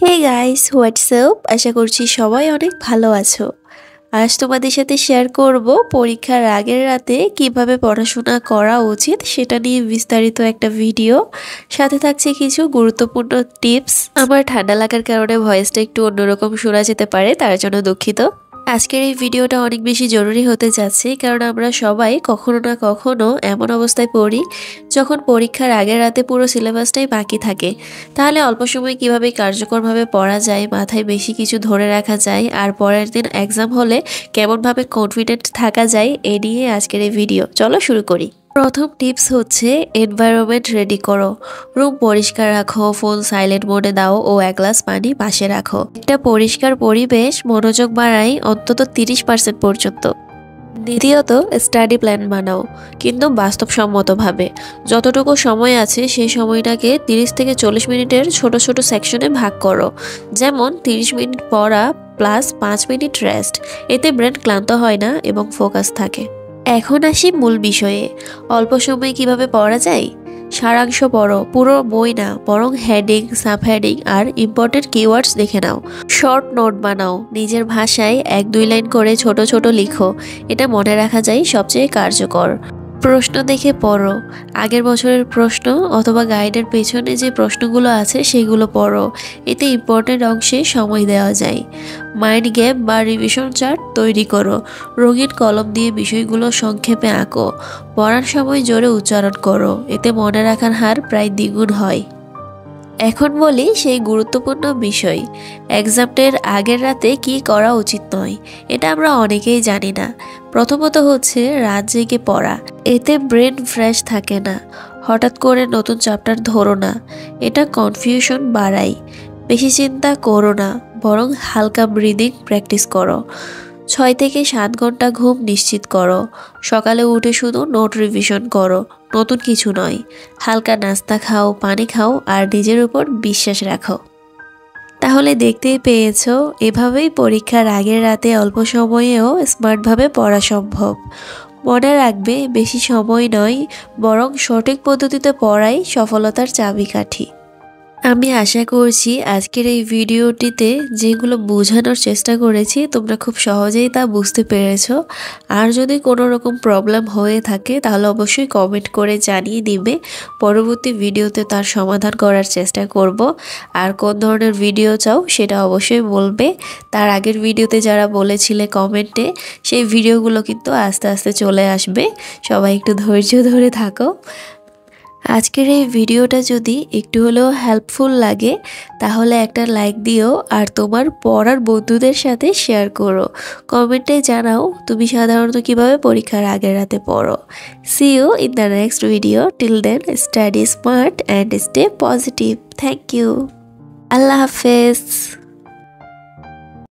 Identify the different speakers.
Speaker 1: Hey guys WhatsApp আশা করছি সবাই অনেক ভালো আছো। আজ তোমাদের সাথে শেয়ার করব পরীক্ষার আগের রাতে কিভাবে পড়াশোনা করা উচিত সেটা নিয়ে বিস্তারিত একটা ভিডিও। সাথে থাকছে কিছু গুরুত্বপূর্ণ টিপস। আমার ঠান্ডা লাগার কারণে ভয়েসটা একটু অন্যরকম শোনা যেতে পারে, তার জন্য দুঃখিত। আজকের এই ভিডিওটা অনেক বেশি জরুরি হতে যাচ্ছে, কারণ আমরা সবাই কখনো না কখনো এমন অবস্থায় পড়ি যখন পরীক্ষার আগের রাতে পুরো সিলেবাসটাই বাকি থাকে। তাহলে অল্প সময় কিভাবে কার্যকরভাবে পড়া যায়, মাথায় বেশি কিছু ধরে রাখা যায়, আর পরের দিন এক্সাম হলে কেমনভাবে কনফিডেন্ট থাকা যায়, এ নিয়ে আজকের এই ভিডিও। চলো শুরু করি। প্রথম টিপস হচ্ছে এনভায়রনমেন্ট রেডি করো। রুম পরিষ্কার রাখো, ফোন সাইলেন্ট মোডে দাও ও এক গ্লাস পানি পাশে রাখো। একটা পরিষ্কার পরিবেশ মনোযোগ বাড়ায় অন্তত 30% পর্যন্ত। দ্বিতীয়ত স্টাডি প্ল্যান বানাও, কিন্তু বাস্তবসম্মতভাবে। যতটুকু সময় আছে সেই সময়টাকে 30 থেকে 40 মিনিটের ছোট ছোট সেকশনে ভাগ করো। যেমন 30 মিনিট পড়া প্লাস 5 মিনিট রেস্ট। এতে ব্রেন ক্লান্ত হয় না এবং ফোকাস থাকে। এখন আসি মূল বিষয়ে, অল্প সময়ে কিভাবে পড়া যায়। সারাংশ পড়ো, পুরো বই না, বরং হেডিং, সাব হেডিং আর ইম্পর্টেন্ট কিওয়ার্ডস দেখে নাও। শর্ট নোট বানাও, নিজের ভাষায় 1-2 লাইন করে ছোট ছোট লিখো। এটা মনে রাখা যায় সবচেয়ে কার্যকর। প্রশ্ন দেখে পড়ো, আগের বছরের প্রশ্ন অথবা গাইডের পেছনে যে প্রশ্নগুলো আছে সেগুলো পড়ো। এতে ইম্পর্টেন্ট অংশে সময় দেওয়া যায়। মাইন্ড গ্যাপ বা রিভিশন চার্ট তৈরি করো, রঙিন কলম দিয়ে বিষয়গুলো সংক্ষেপে আঁকো। পড়ার সময় জোরে উচ্চারণ করো, এতে মনে রাখার হার প্রায় দ্বিগুণ হয়। এখন বলি সেই গুরুত্বপূর্ণ বিষয়, এক্সামের আগের রাতে কি করা উচিত নয়। এটা আমরা অনেকেই জানি না। প্রথমত হচ্ছে রাত জেগে পড়া, এতে ব্রেন ফ্রেশ থাকে না। হঠাৎ করে নতুন চ্যাপ্টার ধরো না, এটা কনফিউশন বাড়ায়। বেশি চিন্তা করো না, বরং হালকা ব্রিদিং প্র্যাকটিস করো। 6 থেকে 7 ঘন্টা ঘুম নিশ্চিত করো। সকালে উঠে শুধু নোট রিভিশন করো, নতুন কিছু নয়। হালকা নাস্তা খাও, পানি খাও আর নিজের উপর বিশ্বাস রাখো। তাহলে দেখতেই পেয়েছো, এভাবেই পরীক্ষার আগের রাতে অল্প সময়েও স্মার্টভাবে পড়া সম্ভব। মনে রাখবে, বেশি সময় নয়, বরং সঠিক পদ্ধতিতে পড়াই সফলতার চাবিকাঠি। আমি আশা করছি আজকের এই ভিডিওটিতে যেগুলো বোঝানোর চেষ্টা করেছি তোমরা খুব সহজেই তা বুঝতে পেরেছো। আর যদি কোনো রকম প্রবলেম হয়ে থাকে তাহলে অবশ্যই কমেন্ট করে জানিয়ে দিবে। পরবর্তী ভিডিওতে তার সমাধান করার চেষ্টা করব। আর কোন ধরনের ভিডিও চাও সেটা অবশ্যই বলবে। তার আগের ভিডিওতে যারা বলেছিলে কমেন্টে, সেই ভিডিওগুলো কিন্তু আস্তে আস্তে চলে আসবে। সবাই একটু ধৈর্য ধরে থাকো। আজকের এই ভিডিওটা যদি একটু হলেও হেল্পফুল লাগে তাহলে একটা লাইক দিও, আর তোমার পড়ার বন্ধুদের সাথে শেয়ার করো। কমেন্টে জানাও তুমি সাধারণত কিভাবে পরীক্ষার আগের রাতে পড়ো। See you in the next video. Till then study smart and stay positive. Thank you. আল্লাহ হাফেজ।